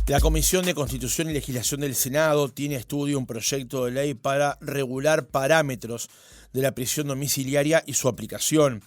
La Comisión de Constitución y Legislación del Senado tiene a estudio un proyecto de ley para regular parámetros de la prisión domiciliaria y su aplicación.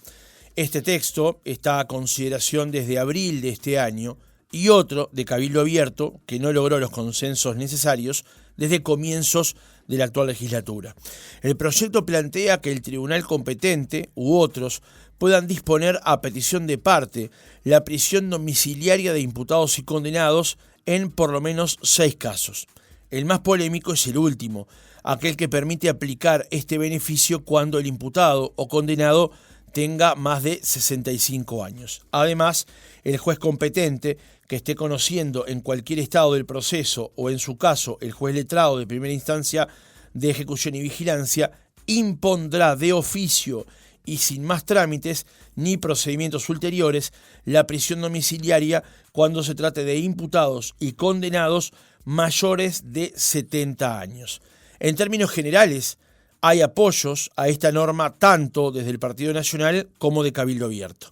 Este texto está a consideración desde abril de este año y otro de Cabildo Abierto que no logró los consensos necesarios desde comienzos de la actual legislatura. El proyecto plantea que el tribunal competente u otros puedan disponer a petición de parte la prisión domiciliaria de imputados y condenados en por lo menos 6 casos. El más polémico es el último, aquel que permite aplicar este beneficio cuando el imputado o condenado tenga más de 65 años. Además, el juez competente que esté conociendo en cualquier estado del proceso o en su caso el juez letrado de primera instancia de ejecución y vigilancia impondrá de oficio y sin más trámites ni procedimientos ulteriores la prisión domiciliaria cuando se trate de imputados y condenados mayores de 70 años. En términos generales, hay apoyos a esta norma tanto desde el Partido Nacional como de Cabildo Abierto.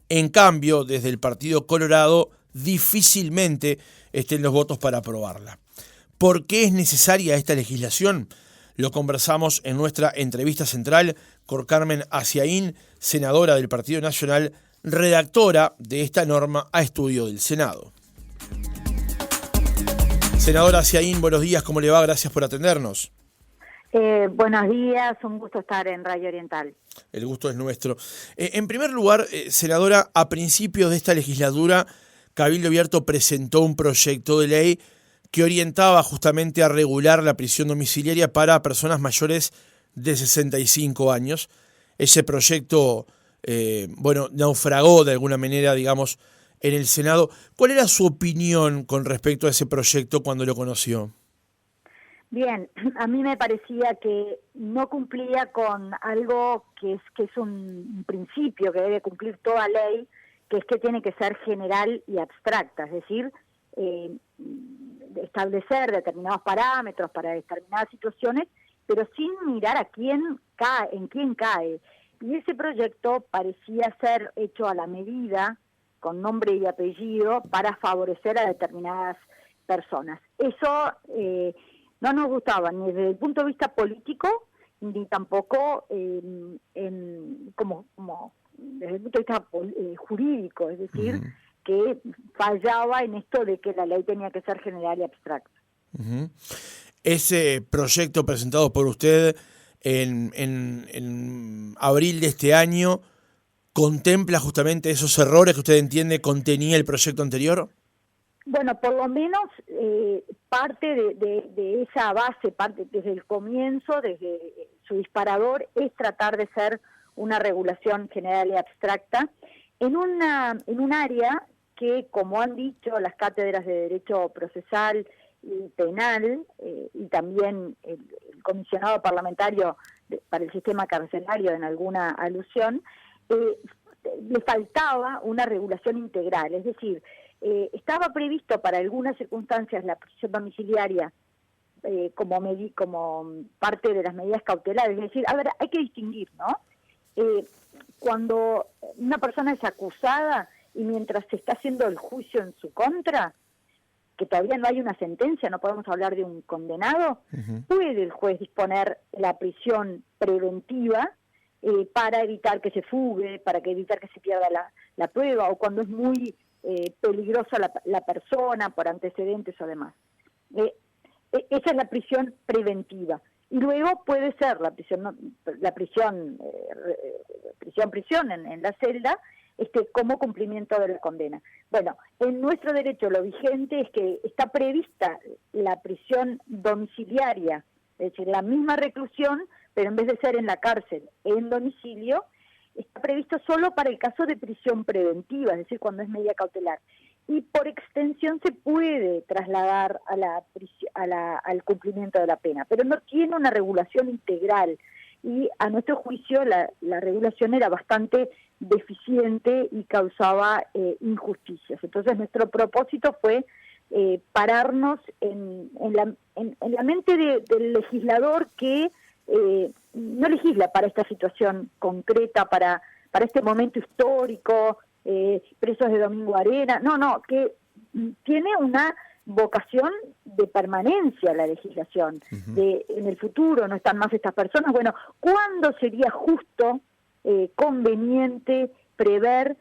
En cambio, desde el Partido Colorado difícilmente estén los votos para aprobarla. ¿Por qué es necesaria esta legislación? Lo conversamos en nuestra entrevista central con Carmen Aciaín, senadora del Partido Nacional, redactora de esta norma a estudio del Senado. Senadora Aciaín, buenos días, ¿cómo le va? Gracias por atendernos. Buenos días, un gusto estar en Radio Oriental. El gusto es nuestro. En primer lugar, senadora, a principios de esta legislatura, Cabildo Abierto presentó un proyecto de ley que orientaba justamente a regular la prisión domiciliaria para personas mayores de 65 años. Ese proyecto, naufragó de alguna manera, digamos, en el Senado. ¿Cuál era su opinión con respecto a ese proyecto cuando lo conoció? Bien, a mí me parecía que no cumplía con algo que es un principio que debe cumplir toda ley, que es que tiene que ser general y abstracta, es decir, establecer determinados parámetros para determinadas situaciones, pero sin mirar a quién cae, en quién cae. Y ese proyecto parecía ser hecho a la medida, con nombre y apellido, para favorecer a determinadas personas. Eso no nos gustaba ni desde el punto de vista político, ni tampoco como desde el punto de vista jurídico, es decir, que fallaba en esto de que la ley tenía que ser general y abstracta. Ese proyecto presentado por usted en abril de este año contempla justamente esos errores que usted entiende contenía el proyecto anterior. Bueno, por lo menos parte de esa base, parte desde el comienzo, desde su disparador, es tratar de ser una regulación general y abstracta en un área que, como han dicho las cátedras de Derecho Procesal y Penal, y también el comisionado parlamentario para el sistema carcelario en alguna alusión, le faltaba una regulación integral, es decir, estaba previsto para algunas circunstancias la prisión domiciliaria como parte de las medidas cautelares, es decir, a ver, hay que distinguir, ¿no? Cuando una persona es acusada y mientras se está haciendo el juicio en su contra, que todavía no hay una sentencia, no podemos hablar de un condenado, puede el juez disponer la prisión preventiva para evitar que se fugue, para evitar que se pierda la prueba, o cuando es muy peligrosa la persona por antecedentes o demás. Esa es la prisión preventiva. Y luego puede ser la prisión en la celda, como cumplimiento de la condena. Bueno, en nuestro derecho lo vigente es que está prevista la prisión domiciliaria, es decir, la misma reclusión, pero en vez de ser en la cárcel, en domicilio, está previsto solo para el caso de prisión preventiva, es decir, cuando es medida cautelar. Y por extensión se puede trasladar al cumplimiento de la pena, pero no tiene una regulación integral. Y a nuestro juicio la regulación era bastante deficiente y causaba injusticias. Entonces nuestro propósito fue pararnos en la mente del legislador que no legisla para esta situación concreta, para este momento histórico, presos de Domingo Arena, que tiene una vocación de permanencia a la legislación, de en el futuro no están más estas personas. Bueno, ¿cuándo sería justo, conveniente prever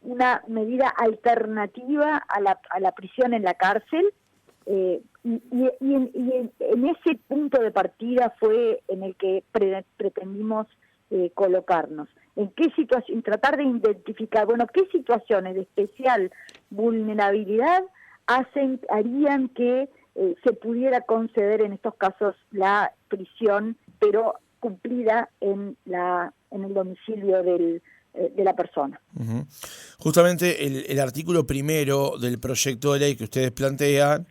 una medida alternativa a la prisión en la cárcel? En ese punto de partida fue en el que pretendimos colocarnos. ¿En qué situación? Tratar de identificar, bueno, qué situaciones de especial vulnerabilidad harían que se pudiera conceder en estos casos la prisión, pero cumplida en el domicilio de la persona. Uh-huh. Justamente el artículo primero del proyecto de ley que ustedes plantean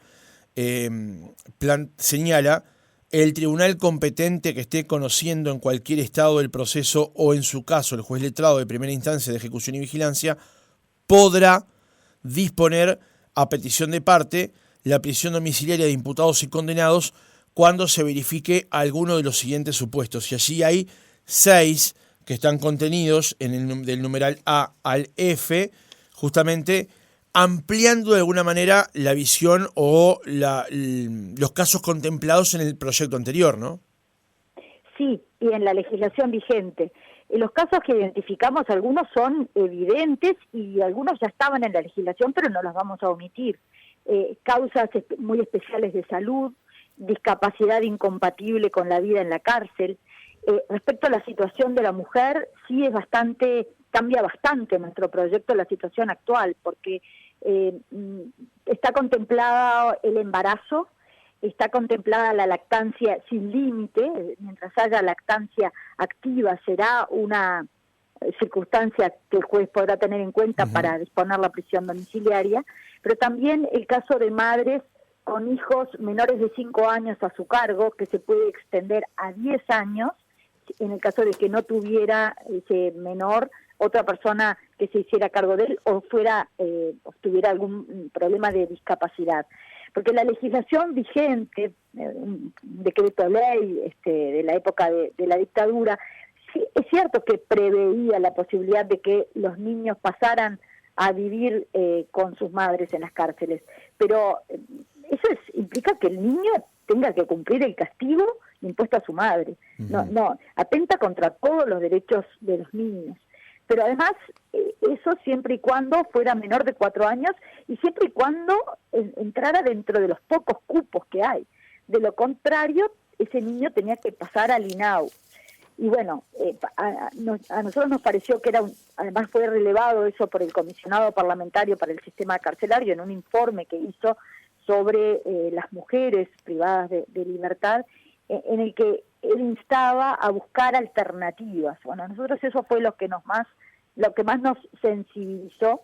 señala: el tribunal competente que esté conociendo en cualquier estado del proceso o en su caso el juez letrado de primera instancia de ejecución y vigilancia podrá disponer a petición de parte la prisión domiciliaria de imputados y condenados cuando se verifique alguno de los siguientes supuestos. Y allí hay 6 que están contenidos del numeral A al F, justamente ampliando de alguna manera la visión o los casos contemplados en el proyecto anterior, ¿no? Sí, y en la legislación vigente. Los casos que identificamos, algunos son evidentes y algunos ya estaban en la legislación, pero no los vamos a omitir. Causas muy especiales de salud, discapacidad incompatible con la vida en la cárcel. Respecto a la situación de la mujer, sí cambia bastante nuestro proyecto la situación actual, porque está contemplada el embarazo, está contemplada la lactancia sin límite. Mientras haya lactancia activa será una circunstancia que el juez podrá tener en cuenta para disponer la prisión domiciliaria, pero también el caso de madres con hijos menores de 5 años a su cargo, que se puede extender a 10 años, en el caso de que no tuviera ese menor otra persona que se hiciera cargo de él o tuviera algún problema de discapacidad. Porque la legislación vigente, un decreto ley de la época de la dictadura, sí, es cierto que preveía la posibilidad de que los niños pasaran a vivir con sus madres en las cárceles, pero eso implica que el niño tenga que cumplir el castigo impuesto a su madre. No, atenta contra todos los derechos de los niños. Pero además, eso siempre y cuando fuera menor de 4 años y siempre y cuando entrara dentro de los pocos cupos que hay. De lo contrario, ese niño tenía que pasar al INAU. Y bueno, a nosotros nos pareció que además fue relevado eso por el comisionado parlamentario para el sistema carcelario en un informe que hizo sobre las mujeres privadas de libertad, en el que él instaba a buscar alternativas. Bueno, a nosotros eso fue lo que más nos sensibilizó,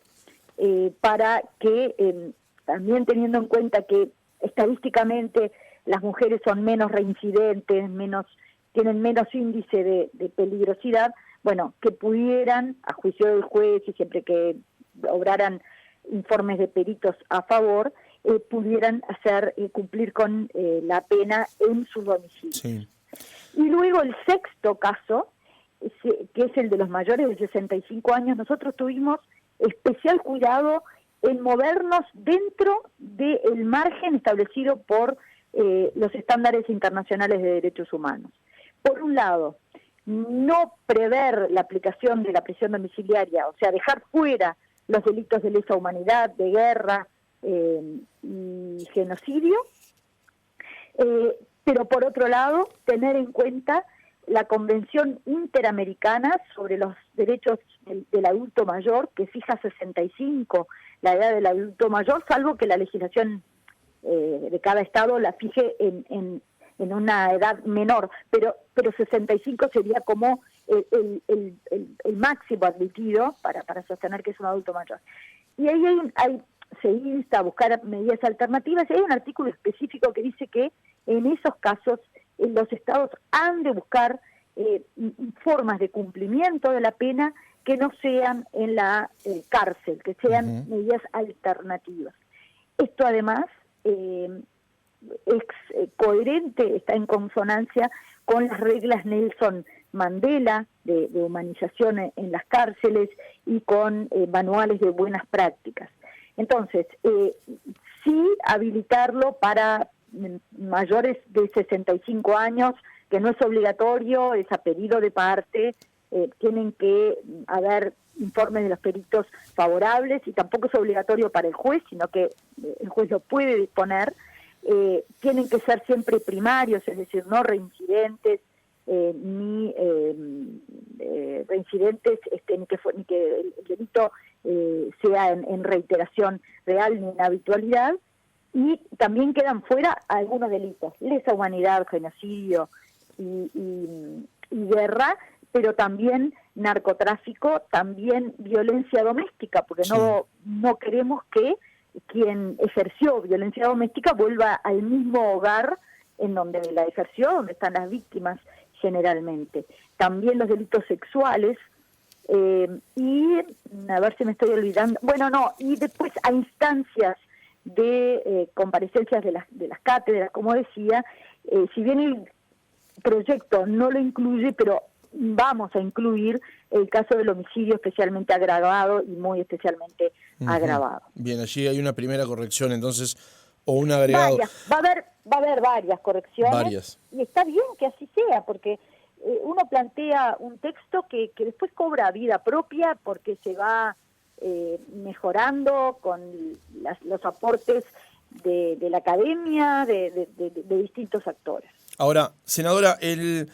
para que también teniendo en cuenta que estadísticamente las mujeres son menos reincidentes, tienen menos índice de peligrosidad, bueno, que pudieran, a juicio del juez y siempre que obraran informes de peritos a favor, pudieran cumplir con la pena en sus domicilios. Sí. Y luego el sexto caso, que es el de los mayores de 65 años, nosotros tuvimos especial cuidado en movernos dentro del margen establecido por los estándares internacionales de derechos humanos. Por un lado, no prever la aplicación de la prisión domiciliaria, o sea, dejar fuera los delitos de lesa humanidad, de guerra y genocidio, pero por otro lado, tener en cuenta la Convención Interamericana sobre los Derechos del Adulto Mayor, que fija 65 la edad del adulto mayor, salvo que la legislación de cada estado la fije en una edad menor, pero 65 sería como el máximo admitido para sostener que es un adulto mayor. Y ahí se insta a buscar medidas alternativas, y hay un artículo específico que dice que en esos casos los estados han de buscar formas de cumplimiento de la pena que no sean en la cárcel, que sean medidas alternativas. Esto además es coherente, está en consonancia con las reglas Nelson Mandela de humanización en las cárceles y con manuales de buenas prácticas. Entonces, sí habilitarlo para mayores de 65 años, que no es obligatorio, es a pedido de parte, tienen que haber informes de los peritos favorables y tampoco es obligatorio para el juez, sino que el juez lo puede disponer. Tienen que ser siempre primarios, es decir, no reincidentes, ni reincidentes, ni que el delito sea en reiteración real ni en habitualidad. Y también quedan fuera algunos delitos, lesa humanidad, genocidio y guerra, pero también narcotráfico, también violencia doméstica, porque Sí. no queremos que quien ejerció violencia doméstica vuelva al mismo hogar en donde la ejerció, donde están las víctimas generalmente. También los delitos sexuales, y a ver si me estoy olvidando, y después a instancias de comparecencias de las cátedras, como decía, si bien el proyecto no lo incluye, pero vamos a incluir el caso del homicidio especialmente agravado y muy especialmente agravado. Bien, allí hay una primera corrección, entonces, o un agregado. Va a haber varias correcciones. Y está bien que así sea, porque uno plantea un texto que después cobra vida propia porque se va mejorando con los aportes de la academia, de distintos actores. Ahora, senadora, el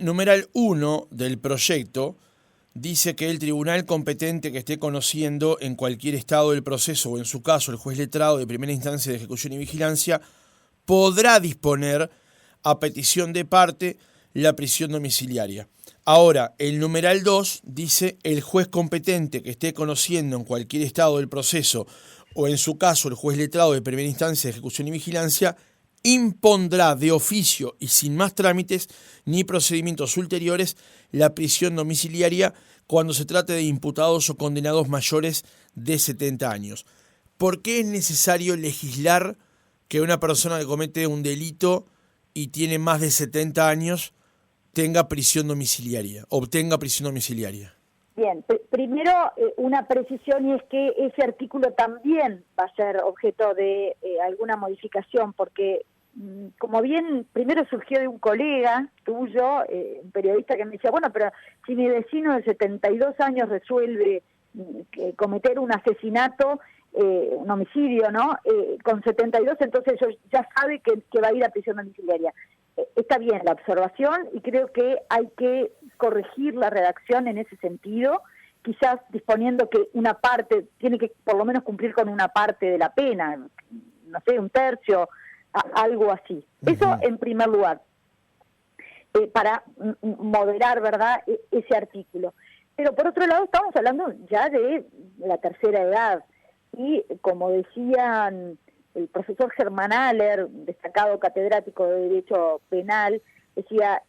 numeral 1 del proyecto dice que el tribunal competente que esté conociendo en cualquier estado del proceso, o en su caso el juez letrado de primera instancia de ejecución y vigilancia, podrá disponer, a petición de parte, la prisión domiciliaria. Ahora, el numeral 2 dice el juez competente que esté conociendo en cualquier estado del proceso, o en su caso el juez letrado de primera instancia de ejecución y vigilancia, impondrá de oficio y sin más trámites ni procedimientos ulteriores la prisión domiciliaria cuando se trate de imputados o condenados mayores de 70 años. ¿Por qué es necesario legislar que una persona que comete un delito y tiene más de 70 años obtenga prisión domiciliaria? Bien, primero una precisión, y es que ese artículo también va a ser objeto de alguna modificación, porque como bien primero surgió de un colega tuyo, un periodista que me decía, bueno, pero si mi vecino de 72 años resuelve cometer un asesinato, un homicidio, ¿no? Con 72, entonces ya sabe que va a ir a prisión domiciliaria. Está bien la observación y creo que hay que corregir la redacción en ese sentido, quizás disponiendo que una parte tiene que por lo menos cumplir con una parte de la pena, no sé, un tercio, algo así. Eso en primer lugar, para moderar, ¿verdad?, ese artículo. Pero por otro lado estamos hablando ya de la tercera edad y, como decían el profesor Germán Aller, destacado catedrático de Derecho Penal, decía,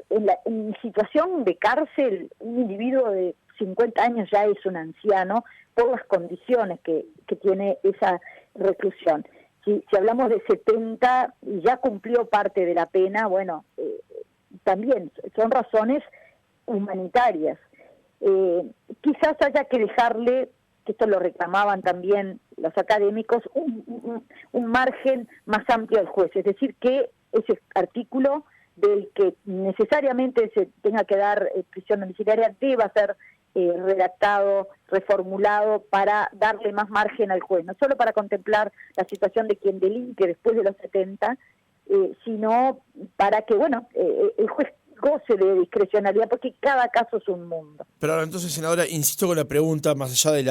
en situación de cárcel, un individuo de 50 años ya es un anciano por las condiciones que tiene esa reclusión. Si hablamos de 70 y ya cumplió parte de la pena, bueno, también son razones humanitarias. Quizás haya que dejarle, que esto lo reclamaban también los académicos, un margen más amplio al juez, es decir, que ese artículo del que necesariamente se tenga que dar prisión domiciliaria deba ser redactado, reformulado para darle más margen al juez, no solo para contemplar la situación de quien delinque después de los 70, sino para que, el juez goce de discrecionalidad, porque cada caso es un mundo. Pero ahora, entonces, senadora, insisto con la pregunta, más allá de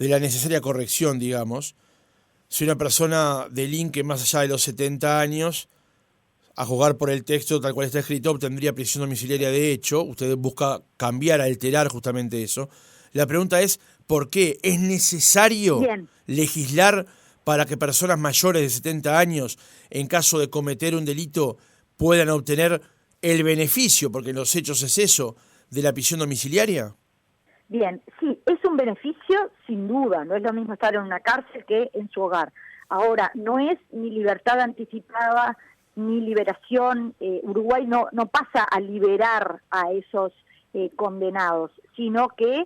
la necesaria corrección, digamos, si una persona delinque más allá de los 70 años, a jugar por el texto tal cual está escrito, obtendría prisión domiciliaria de hecho. Usted busca cambiar, alterar justamente eso. La pregunta es, ¿por qué es necesario legislar para que personas mayores de 70 años, en caso de cometer un delito, puedan obtener el beneficio, porque en los hechos es eso, de la prisión domiciliaria? Bien, sí, es un beneficio sin duda, no es lo mismo estar en una cárcel que en su hogar. Ahora, no es ni libertad anticipada, ni liberación. Uruguay no pasa a liberar a esos condenados, sino que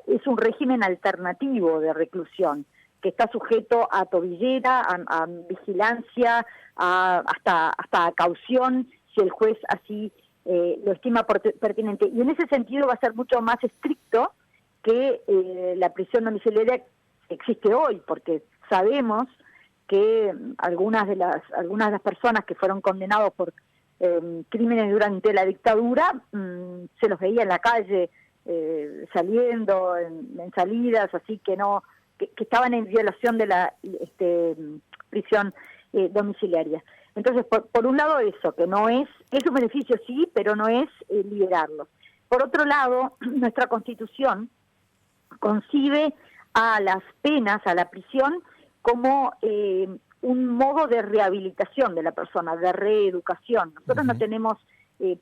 es un régimen alternativo de reclusión. que está sujeto a tobillera, a vigilancia, hasta a caución, si el juez así lo estima pertinente. Y en ese sentido va a ser mucho más estricto que la prisión domiciliaria que existe hoy, porque sabemos que algunas de las personas que fueron condenados por crímenes durante la dictadura se los veía en la calle saliendo en salidas, así que que estaban en violación de la prisión domiciliaria. Entonces, por un lado eso, que es un beneficio sí, pero no es liberarlos. Por otro lado, nuestra Constitución concibe a las penas, a la prisión, como un modo de rehabilitación de la persona, de reeducación. Nosotros no tenemos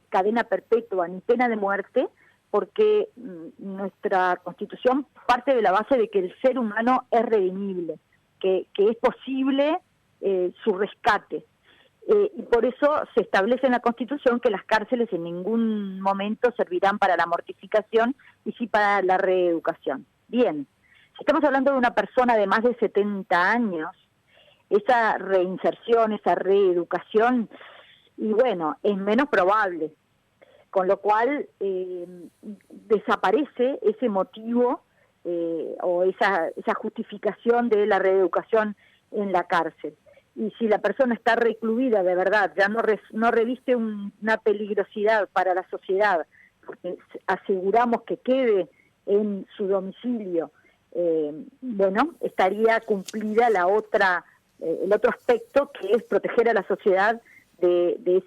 cadena perpetua ni pena de muerte, porque nuestra Constitución parte de la base de que el ser humano es redimible, que es posible su rescate. Y por eso se establece en la Constitución que las cárceles en ningún momento servirán para la mortificación y sí para la reeducación. Bien, si estamos hablando de una persona de más de 70 años, esa reinserción, esa reeducación, y bueno, es menos probable, con lo cual desaparece ese motivo o esa justificación de la reeducación en la cárcel. Y si la persona está recluida de verdad, ya no reviste una peligrosidad para la sociedad, porque aseguramos que quede en su domicilio, bueno, estaría cumplida el otro aspecto, que es proteger a la sociedad de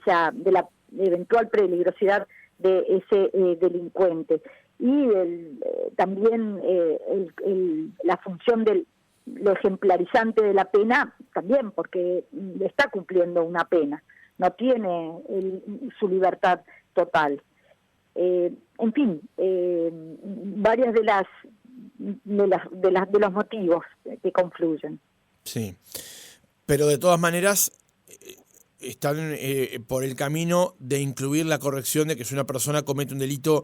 la eventual peligrosidad de ese delincuente. Y también la función de lo ejemplarizante de la pena también, porque está cumpliendo una pena, no tiene su libertad total. En fin, varias de los motivos que confluyen. Sí, pero de todas maneras están por el camino de incluir la corrección de que si una persona comete un delito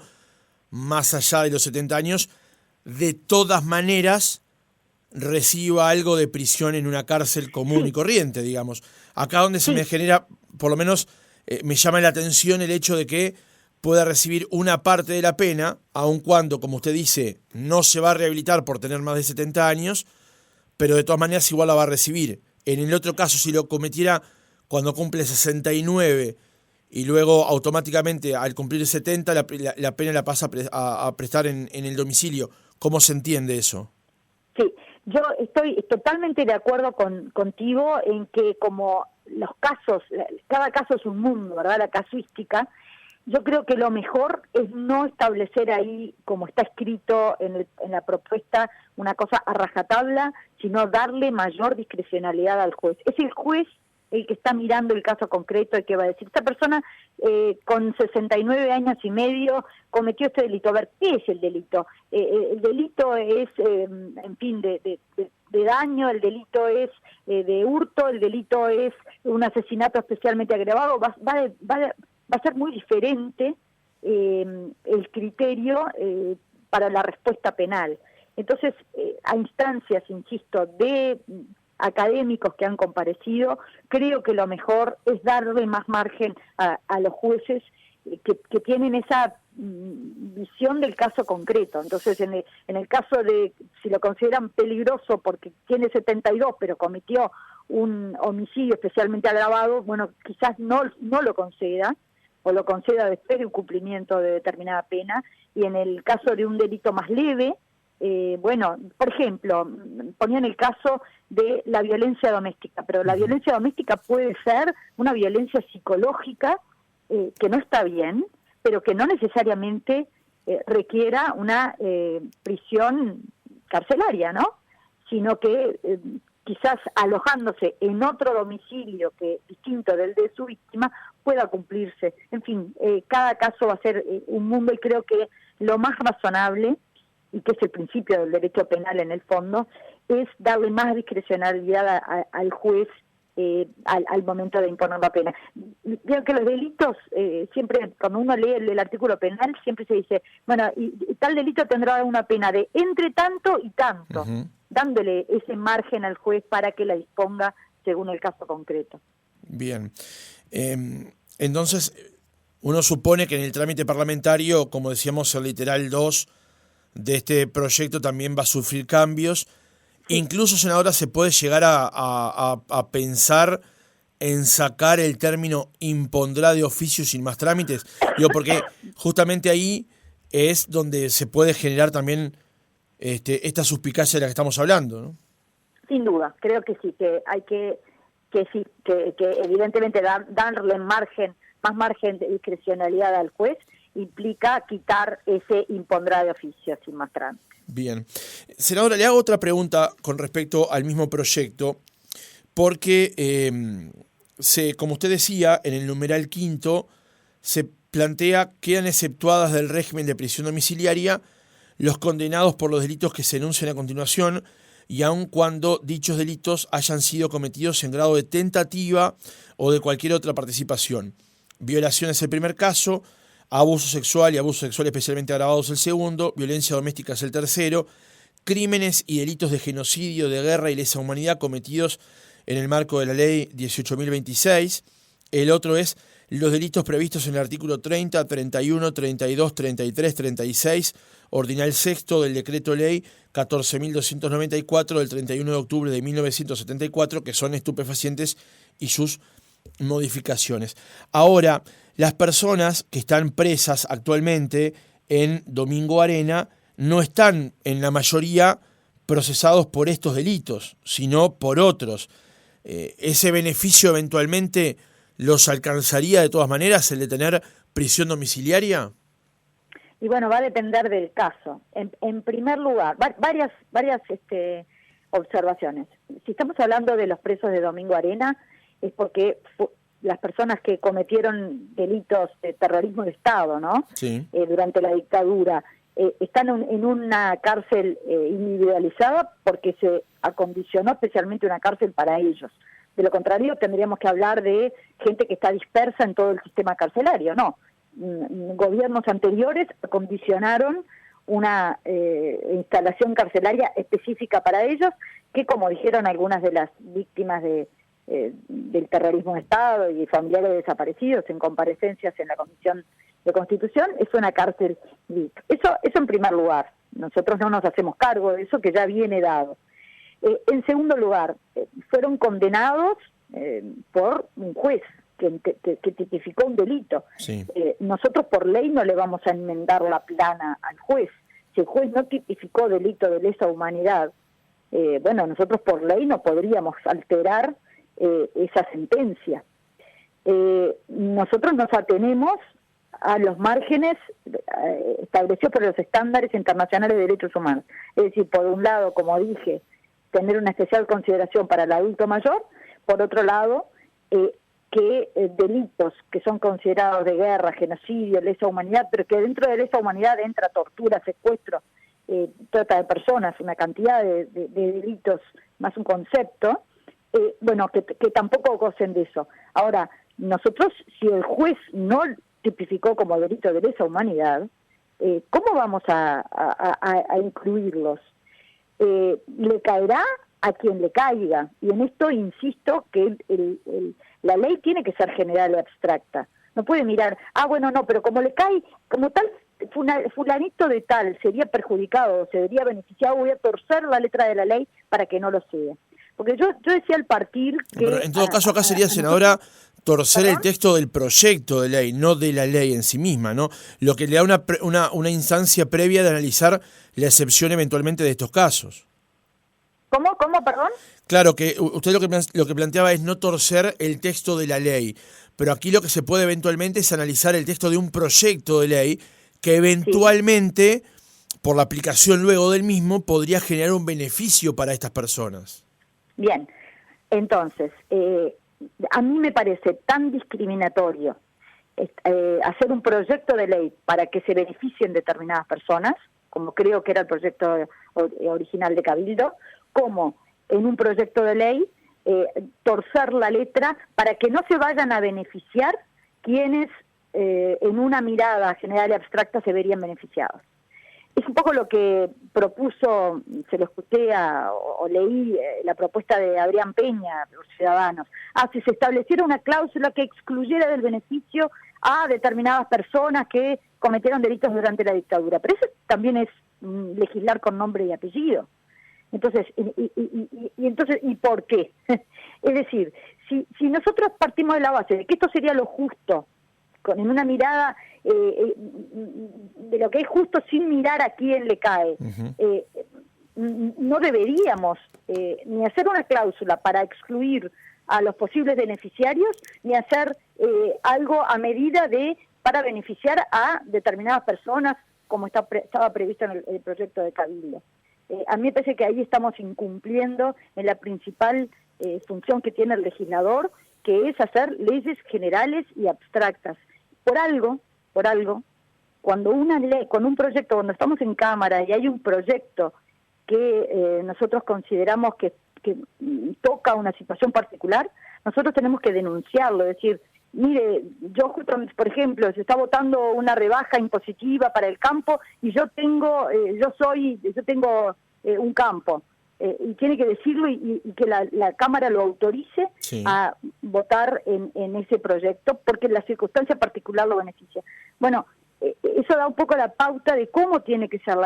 más allá de los 70 años, de todas maneras reciba algo de prisión en una cárcel común y corriente, digamos. Acá donde se me genera, por lo menos me llama la atención el hecho de que pueda recibir una parte de la pena, aun cuando, como usted dice, no se va a rehabilitar por tener más de 70 años, pero de todas maneras igual la va a recibir. En el otro caso, si lo cometiera cuando cumple 69 y luego automáticamente al cumplir 70 la pena la pasa a prestar en el domicilio, ¿cómo se entiende eso? Sí, yo estoy totalmente de acuerdo contigo en que como los casos, cada caso es un mundo, ¿verdad? La casuística. Yo creo que lo mejor es no establecer ahí, como está escrito en la propuesta, una cosa a rajatabla, sino darle mayor discrecionalidad al juez. Es el juez el que está mirando el caso concreto y que va a decir, esta persona con 69 años y medio cometió este delito. A ver, ¿qué es el delito? El delito es, en fin, de daño, el delito es de hurto, el delito es un asesinato especialmente agravado. Va a ser muy diferente el criterio para la respuesta penal. Entonces, a instancias, insisto, de académicos que han comparecido, creo que lo mejor es darle más margen a los jueces que tienen esa visión del caso concreto. Entonces, en el caso de, si lo consideran peligroso porque tiene 72 pero cometió un homicidio especialmente agravado, bueno, quizás no lo conceda, o lo conceda después de un cumplimiento de determinada pena, y en el caso de un delito más leve, bueno, por ejemplo, ponían el caso de la violencia doméstica, pero la violencia doméstica puede ser una violencia psicológica que no está bien, pero que no necesariamente requiera una prisión carcelaria, ¿no? Sino que quizás alojándose en otro domicilio que distinto del de su víctima pueda cumplirse. En fin, cada caso va a ser un mundo, y creo que lo más razonable, y que es el principio del derecho penal en el fondo, es darle más discrecionalidad al juez al momento de imponer la pena. Veo que los delitos, siempre cuando uno lee el artículo penal, siempre se dice, bueno, y tal delito tendrá una pena de entre tanto y tanto. dándole ese margen al juez para que la disponga según el caso concreto. Bien. Entonces, uno supone que en el trámite parlamentario, como decíamos, el literal 2 de este proyecto también va a sufrir cambios. Sí. Incluso, senadora, se puede llegar a pensar en sacar el término impondrá de oficio sin más trámites. Digo, porque justamente ahí es donde se puede generar también esta suspicacia de la que estamos hablando, ¿no? Sin duda, creo que sí, que hay que evidentemente darle más margen de discrecionalidad al juez implica quitar ese impondrá de oficio sin más trámite. Bien. Senadora, le hago otra pregunta con respecto al mismo proyecto, porque como usted decía, en el numeral 5 se plantea quedan exceptuadas del régimen de prisión domiciliaria los condenados por los delitos que se enuncian a continuación, y aun cuando dichos delitos hayan sido cometidos en grado de tentativa o de cualquier otra participación. Violación es el primer caso, abuso sexual y abuso sexual especialmente agravados el segundo, violencia doméstica es el tercero, crímenes y delitos de genocidio, de guerra y lesa humanidad cometidos en el marco de la ley 18.026. El otro es los delitos previstos en el artículo 30, 31, 32, 33, 36, ordinal sexto del decreto ley 14.294 del 31 de octubre de 1974, que son estupefacientes y sus modificaciones. Ahora, las personas que están presas actualmente en Domingo Arena no están en la mayoría procesados por estos delitos, sino por otros. ¿Ese beneficio eventualmente los alcanzaría de todas maneras, el de tener prisión domiciliaria? Y bueno, va a depender del caso. En primer lugar, varias observaciones. Si estamos hablando de los presos de Domingo Arena, es porque las personas que cometieron delitos de terrorismo de Estado, ¿no? Sí. Durante la dictadura, están en una cárcel individualizada porque se acondicionó especialmente una cárcel para ellos. De lo contrario, tendríamos que hablar de gente que está dispersa en todo el sistema carcelario, ¿no? Gobiernos anteriores acondicionaron una instalación carcelaria específica para ellos, que como dijeron algunas de las víctimas del terrorismo de Estado y familiares desaparecidos en comparecencias en la Comisión de Constitución, es una cárcel VIP. Eso en primer lugar. Nosotros no nos hacemos cargo de eso, que ya viene dado. En segundo lugar, fueron condenados por un juez que tipificó un delito. Sí. Nosotros por ley no le vamos a enmendar la plana al juez. Si el juez no tipificó delito de lesa humanidad, bueno, nosotros por ley no podríamos alterar esa sentencia. Nosotros nos atenemos a los márgenes establecidos por los estándares internacionales de derechos humanos. Es decir, por un lado, como dije, tener una especial consideración para el adulto mayor, por otro lado, que delitos que son considerados de guerra, genocidio, lesa humanidad, pero que dentro de lesa humanidad entra tortura, secuestro, trata de personas, una cantidad de delitos, más un concepto, bueno, que tampoco gocen de eso. Ahora, nosotros, si el juez no tipificó como delito de lesa humanidad, ¿cómo vamos a incluirlos? Le caerá a quien le caiga, y en esto insisto que la ley tiene que ser general y abstracta. No puede mirar, bueno, no, pero como le cae, como tal fulanito de tal sería perjudicado, se vería beneficiado, voy a torcer la letra de la ley para que no lo sea. Porque yo decía al partir que... Pero en todo caso acá sería, senadora, torcer el texto del proyecto de ley, no de la ley en sí misma, ¿no? Lo que le da una instancia previa de analizar la excepción eventualmente de estos casos. ¿Cómo, perdón? Claro, que usted lo que planteaba es no torcer el texto de la ley, pero aquí lo que se puede eventualmente es analizar el texto de un proyecto de ley que eventualmente, por la aplicación luego del mismo, podría generar un beneficio para estas personas. Bien, entonces, a mí me parece tan discriminatorio hacer un proyecto de ley para que se beneficien determinadas personas, como creo que era el proyecto original de Cabildo, como en un proyecto de ley torcer la letra para que no se vayan a beneficiar quienes en una mirada general y abstracta se verían beneficiados. es un poco lo que propuso, se lo escuché o leí la propuesta de Adrián Peña, los Ciudadanos. Si se estableciera una cláusula que excluyera del beneficio a determinadas personas que cometieron delitos durante la dictadura. Pero eso también es legislar con nombre y apellido. Entonces, ¿y por qué? Es decir, si nosotros partimos de la base de que esto sería lo justo, en una mirada de lo que es justo sin mirar a quién le cae, no deberíamos ni hacer una cláusula para excluir a los posibles beneficiarios, ni hacer algo a medida para beneficiar a determinadas personas, como estaba previsto en el proyecto de Cabildo. A mí me parece que ahí estamos incumpliendo en la principal función que tiene el legislador, que es hacer leyes generales y abstractas. Por algo, cuando una ley, con un proyecto, cuando estamos en Cámara y hay un proyecto que nosotros consideramos que toca una situación particular, nosotros tenemos que denunciarlo, es decir, mire, yo justo, por ejemplo, se está votando una rebaja impositiva para el campo y yo tengo un campo, y tiene que decirlo y que la Cámara lo autorice a votar en ese proyecto porque la circunstancia particular lo beneficia. Bueno, eso da un poco la pauta de cómo tiene que ser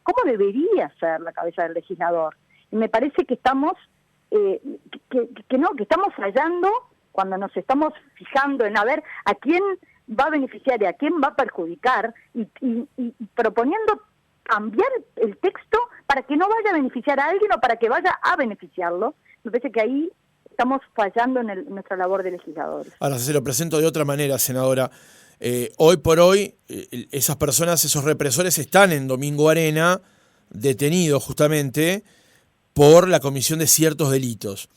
cómo debería ser la cabeza del legislador. Y me parece que estamos que estamos fallando cuando nos estamos fijando en a ver a quién va a beneficiar y a quién va a perjudicar y proponiendo cambiar el texto para que no vaya a beneficiar a alguien o para que vaya a beneficiarlo. Me parece que ahí estamos fallando en nuestra labor de legisladores. Ahora se lo presento de otra manera, senadora. Hoy por hoy, esas personas, esos represores están en Domingo Arena, detenidos justamente por la comisión de ciertos delitos.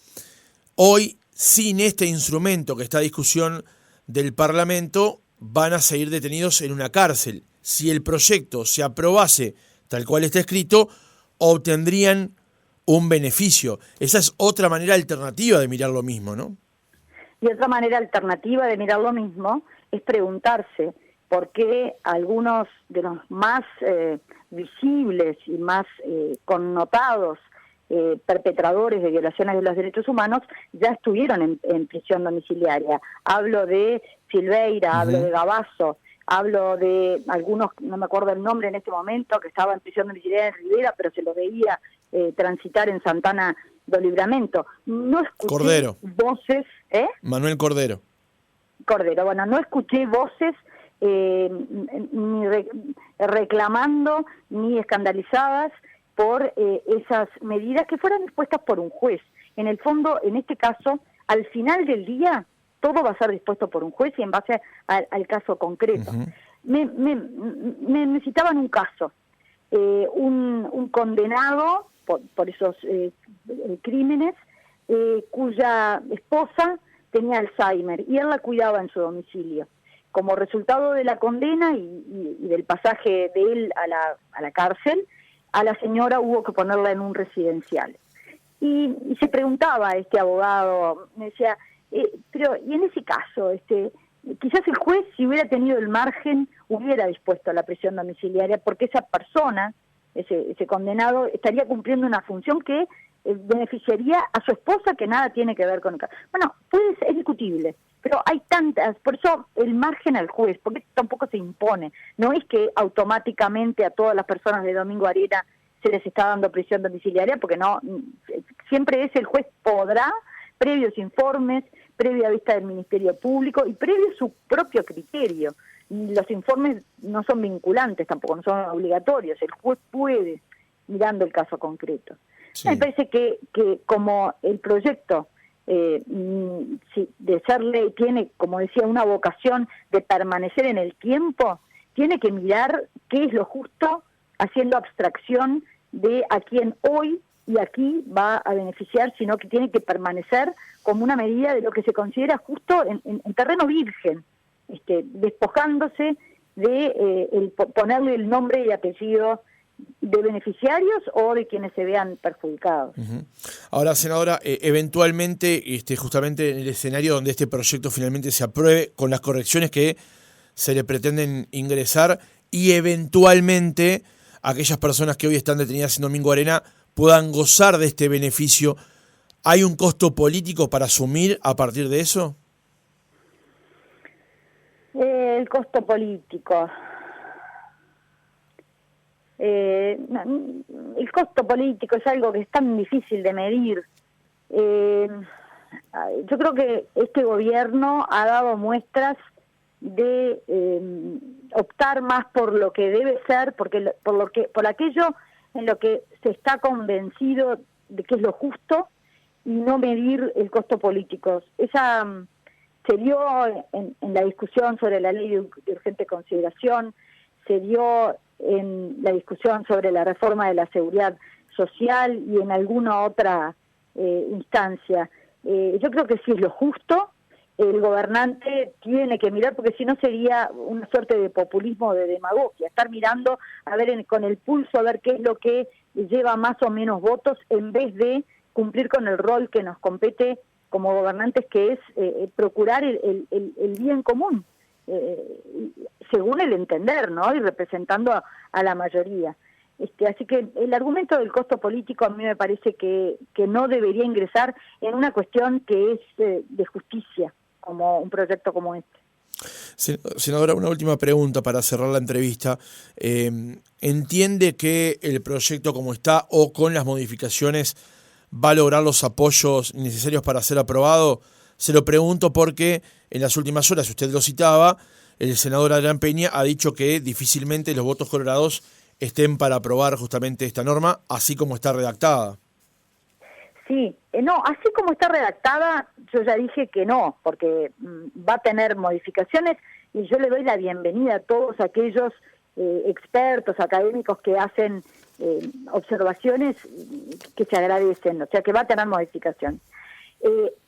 Hoy, sin este instrumento que está a discusión del Parlamento, van a seguir detenidos en una cárcel. Si el proyecto se aprobase tal cual está escrito, obtendrían un beneficio. Esa es otra manera alternativa de mirar lo mismo, ¿no? Y otra manera alternativa de mirar lo mismo es preguntarse por qué algunos de los más visibles y más connotados perpetradores de violaciones de los derechos humanos ya estuvieron en prisión domiciliaria. Hablo de Silveira, hablo de Gabazo, hablo de algunos, no me acuerdo el nombre en este momento, que estaba en prisión domiciliaria en Rivera, pero se lo veía transitar en Santana do Livramento. No escuché Cordero. Voces... Manuel Cordero. Bueno, no escuché voces ni reclamando ni escandalizadas por esas medidas que fueran dispuestas por un juez. En el fondo, en este caso, al final del día, todo va a ser dispuesto por un juez y en base al caso concreto. Me citaban un caso, un condenado por esos crímenes, cuya esposa tenía Alzheimer y él la cuidaba en su domicilio. Como resultado de la condena y del pasaje de él a la cárcel, a la señora hubo que ponerla en un residencial. Y se preguntaba este abogado, me decía, pero y en ese caso, quizás el juez, si hubiera tenido el margen, hubiera dispuesto a la prisión domiciliaria, porque esa persona, ese condenado, estaría cumpliendo una función que beneficiaría a su esposa, que nada tiene que ver con el caso. Bueno, es discutible, pero hay tantas, por eso el margen al juez, porque tampoco se impone. No es que automáticamente a todas las personas de Domingo Arena se les está dando prisión domiciliaria, porque no, siempre es el juez podrá, previos informes, previa vista del Ministerio Público y previo su propio criterio. Los informes no son vinculantes tampoco, no son obligatorios, el juez puede, mirando el caso concreto. Sí. Me parece que como el proyecto de ser ley tiene, como decía, una vocación de permanecer en el tiempo, tiene que mirar qué es lo justo, haciendo abstracción de a quién hoy y aquí va a beneficiar, sino que tiene que permanecer como una medida de lo que se considera justo en terreno virgen, despojándose de ponerle el nombre y apellido de beneficiarios o de quienes se vean perjudicados. Ahora, senadora, eventualmente, justamente en el escenario donde este proyecto finalmente se apruebe con las correcciones que se le pretenden ingresar y eventualmente aquellas personas que hoy están detenidas en Domingo Arena puedan gozar de este beneficio. ¿Hay un costo político para asumir a partir de eso? El costo político. El costo político es algo que es tan difícil de medir. Yo creo que este gobierno ha dado muestras de optar más por lo que debe ser, por aquello en lo que se está convencido de que es lo justo, y no medir el costo político. Esa se dio en la discusión sobre la ley de urgente consideración, se dio en la discusión sobre la reforma de la seguridad social y en alguna otra instancia. Yo creo que sí es lo justo. El gobernante tiene que mirar, porque si no sería una suerte de populismo, de demagogia, estar mirando a ver con el pulso, a ver qué es lo que lleva más o menos votos, en vez de cumplir con el rol que nos compete como gobernantes, que es procurar el bien común, según el entender, ¿no? Y representando a la mayoría. Así que el argumento del costo político a mí me parece que no debería ingresar en una cuestión que es de justicia, como un proyecto como este. Senadora, una última pregunta para cerrar la entrevista. ¿Entiende que el proyecto como está o con las modificaciones va a lograr los apoyos necesarios para ser aprobado? Se lo pregunto porque en las últimas horas, usted lo citaba, el senador Adrián Peña ha dicho que difícilmente los votos colorados estén para aprobar justamente esta norma, así como está redactada. Sí, no, así como está redactada, yo ya dije que no, porque va a tener modificaciones, y yo le doy la bienvenida a todos aquellos expertos, académicos que hacen observaciones que se agradecen, o sea que va a tener modificación.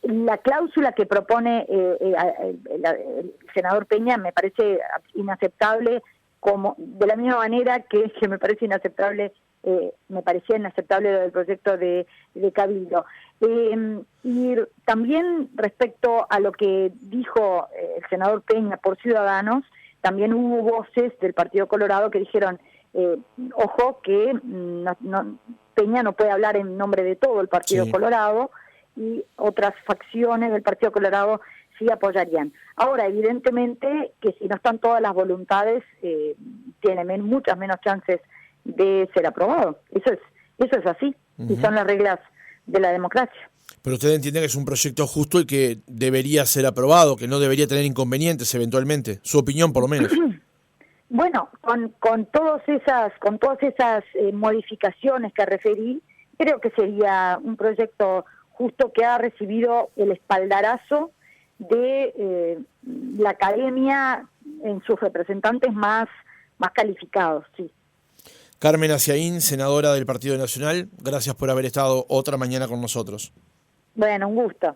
La cláusula que propone el senador Peña me parece inaceptable, como de la misma manera que me parece inaceptable, me parecía inaceptable lo del proyecto de Cabildo. Y también respecto a lo que dijo el senador Peña por Ciudadanos, también hubo voces del Partido Colorado que dijeron, ojo, que Peña no puede hablar en nombre de todo el Partido Colorado, y otras facciones del Partido Colorado sí apoyarían. Ahora, evidentemente que si no están todas las voluntades, tiene muchas menos chances de ser aprobado. Eso es así, y son las reglas de la democracia. Pero usted entiende que es un proyecto justo y que debería ser aprobado, que no debería tener inconvenientes eventualmente, su opinión por lo menos. Bueno, con todas esas modificaciones que referí, creo que sería un proyecto justo que ha recibido el espaldarazo de la academia en sus representantes más calificados, sí. Carmen Aciaín, senadora del Partido Nacional, gracias por haber estado otra mañana con nosotros. Bueno, un gusto.